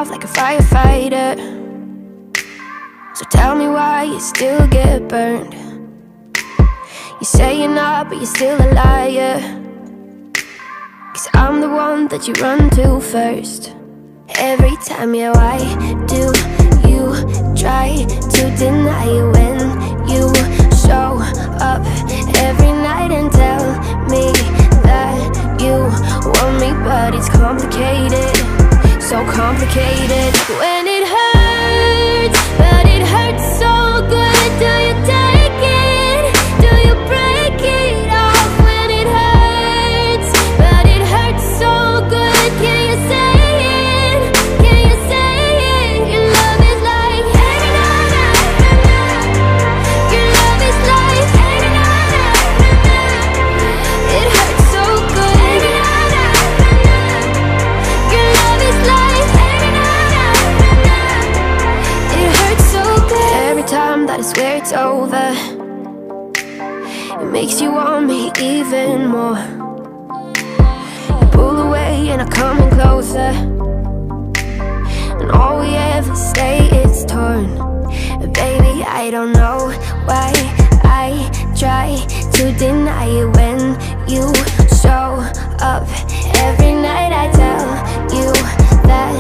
off like a firefighter. So tell me why you still get burned. You say you're not, but you're still a liar. 'Cause I'm the one that you run to first. Every time, yeah, why do you try to deny it when you show up every night and tell me that you want me? But it's complicated, so complicated. When it hurts, but it hurts so good, do you take it? Do you break it off? When it hurts, but it hurts so good, can you say it? Can you say it? Your love is like hanging on, your love is like hanging on. It hurts so good, your love is like hanging on. It hurts so good. Every time that I swear it's over, it makes you want me even more. You pull away and I'm coming closer, and all we ever say is torn. Baby, I don't know why I try to deny it when you show up every night. I tell you that